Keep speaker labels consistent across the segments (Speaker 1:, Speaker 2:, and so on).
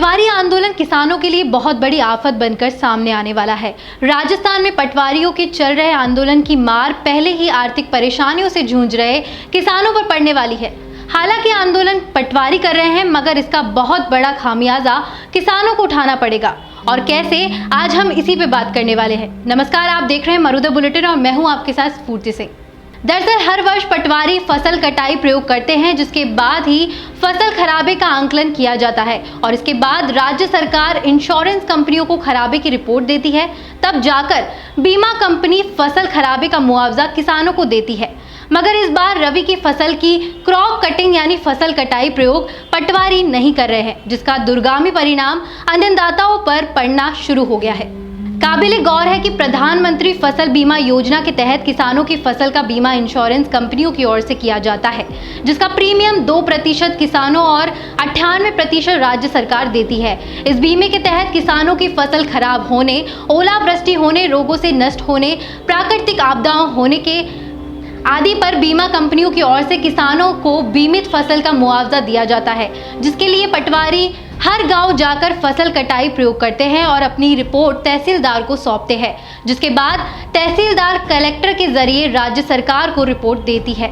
Speaker 1: पटवारी आंदोलन किसानों के लिए बहुत बड़ी आफत बनकर सामने आने वाला है। राजस्थान में पटवारियों के चल रहे आंदोलन की मार पहले ही आर्थिक परेशानियों से जूझ रहे किसानों पर पड़ने वाली है। हालांकि आंदोलन पटवारी कर रहे हैं, मगर इसका बहुत बड़ा खामियाजा किसानों को उठाना पड़ेगा। और कैसे, आज हम इसी पे बात करने वाले हैं। नमस्कार, आप देख रहे हैं मरुधर बुलेटिन और मैं हूं आपके साथ स्फूर्ति सिंह। दरअसल हर वर्ष पटवारी फसल कटाई प्रयोग करते हैं, जिसके बाद ही फसल खराबे का आंकलन किया जाता है और इसके बाद राज्य सरकार इंश्योरेंस कंपनियों को खराबे की रिपोर्ट देती है। तब जाकर बीमा कंपनी फसल खराबे का मुआवजा किसानों को देती है। मगर इस बार रबी की फसल की क्रॉप कटिंग यानी फसल कटाई प्रयोग पटवारी नहीं कर रहे हैं, जिसका दूरगामी परिणाम अन्नदाताओं पर पड़ना शुरू हो गया है। काबिले गौर है कि प्रधानमंत्री फसल बीमा योजना के तहत किसानों की फसल का बीमा इंश्योरेंस कंपनियों की ओर से किया जाता है, जिसका प्रीमियम 2% किसानों और 98% राज्य सरकार देती है। इस बीमे के तहत किसानों की फसल खराब होने, ओलावृष्टि होने, रोगों से नष्ट होने, प्राकृतिक आपदाओं होने के आदि पर बीमा कंपनियों की ओर से किसानों को बीमित फसल का मुआवजा दिया जाता है, जिसके लिए पटवारी हर गांव जाकर फसल कटाई प्रयोग करते हैं और अपनी रिपोर्ट तहसीलदार को सौंपते हैं, जिसके बाद तहसीलदार कलेक्टर के जरिए राज्य सरकार को रिपोर्ट देती है।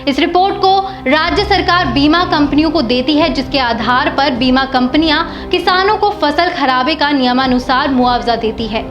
Speaker 1: इस रिपोर्ट को राज्य सरकार बीमा कंपनियों को देती है, जिसके आधार पर बीमा कंपनियां किसानों को फसल खराबे का नियमानुसार मुआवजा देती है।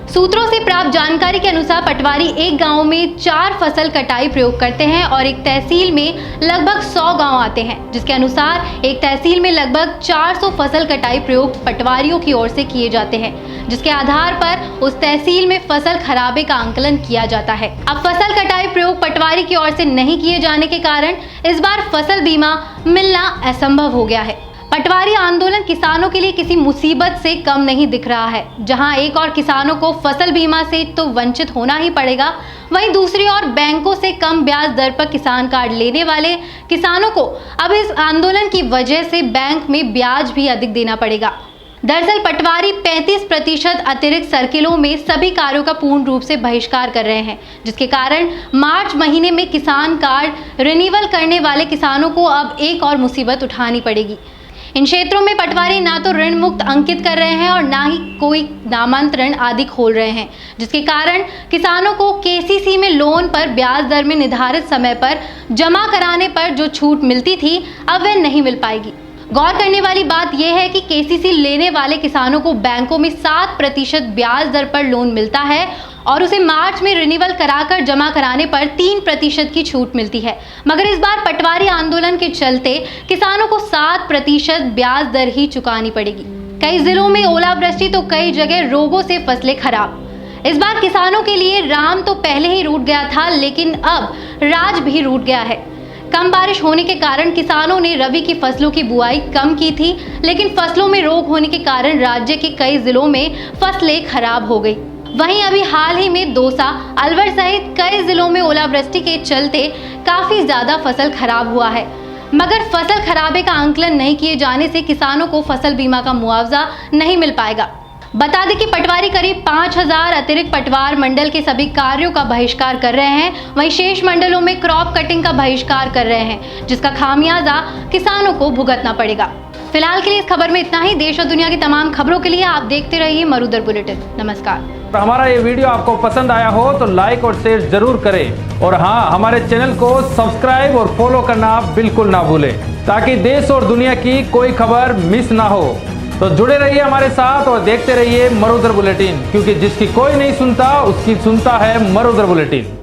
Speaker 1: सूत्रों से प्राप्त जानकारी के अनुसार पटवारी एक गांव में 4 फसल कटाई प्रयोग करते हैं और एक तहसील में लगभग 100 गांव आते हैं, जिसके अनुसार एक तहसील में लगभग 400 फसल कटाई प्रयोग पटवारियों की ओर से किए जाते हैं, जिसके आधार पर उस तहसील में फसल खराबे का आंकलन किया जाता है। अब फसल कटाई प्रयोग पटवारी की ओर से नहीं किए जाने के कारण इस बार फसल बीमा मिलना असंभव हो गया है। पटवारी आंदोलन किसानों के लिए किसी मुसीबत से कम नहीं दिख रहा है। जहां एक और किसानों को फसल बीमा से तो वंचित होना ही पड़ेगा, वहीं दूसरी ओर बैंकों से कम ब्याज दर पर किसान कार्ड लेने वाले किसानों को अब इस आंदोलन की वजह से बैंक में ब्याज भी अधिक देना पड़ेगा। दरअसल पटवारी 35% अतिरिक्त सर्किलों में सभी कार्यों का पूर्ण रूप से बहिष्कार कर रहे हैं, जिसके कारण मार्च महीने में किसान कार्ड रिन्यूअल करने वाले किसानों को अब एक और मुसीबत उठानी पड़ेगी। इन क्षेत्रों में पटवारी ना तो ऋण मुक्त अंकित कर रहे हैं और ना ही कोई नामांतरण आदि खोल रहे हैं, जिसके कारण किसानों को केसीसी में लोन पर ब्याज दर में निर्धारित समय पर जमा कराने पर जो छूट मिलती थी, अब वह नहीं मिल पाएगी। गौर करने वाली बात यह है कि केसीसी लेने वाले किसानों को बैंकों में 7% ब्याज दर पर लोन मिलता है और उसे मार्च में रिन्यूअल कराकर जमा कराने पर 3% की छूट मिलती है। मगर इस बार पटवारी आंदोलन के चलते किसानों को 7% ब्याज दर ही चुकानी पड़ेगी। कई जिलों में ओलावृष्टि तो कई जगह रोगों से फसलें खराब। इस बार किसानों के लिए राम तो पहले ही रूठ गया था, लेकिन अब राज भी रूठ गया है। कम बारिश होने के कारण किसानों ने रबी की फसलों की बुआई कम की थी, लेकिन फसलों में रोग होने के कारण राज्य के कई जिलों में फसलें खराब हो गई। वहीं अभी हाल ही में दौसा, अलवर सहित कई जिलों में ओलावृष्टि के चलते काफी ज्यादा फसल खराब हुआ है। मगर फसल खराबे का आंकलन नहीं किए जाने से किसानों को फसल बीमा का मुआवजा नहीं मिल पाएगा। बता दें कि पटवारी करीब 5000 अतिरिक्त पटवार मंडल के सभी कार्यों का बहिष्कार कर रहे हैं, वहीं शेष मंडलों में क्रॉप कटिंग का बहिष्कार कर रहे हैं, जिसका खामियाजा किसानों को भुगतना पड़ेगा। फिलहाल के लिए इस खबर में इतना ही। देश और दुनिया की तमाम खबरों के लिए आप देखते रहिए मरुधर बुलेटिन। नमस्कार।
Speaker 2: हमारा ये वीडियो आपको पसंद आया हो तो लाइक और शेयर जरूर करें और हाँ, हमारे चैनल को सब्सक्राइब और फॉलो करना बिल्कुल ना भूलें, ताकि देश और दुनिया की कोई खबर मिस ना हो। तो जुड़े रहिए हमारे साथ और देखते रहिए मरुधर बुलेटिन, क्योंकि जिसकी कोई नहीं सुनता उसकी सुनता है मरुधर बुलेटिन।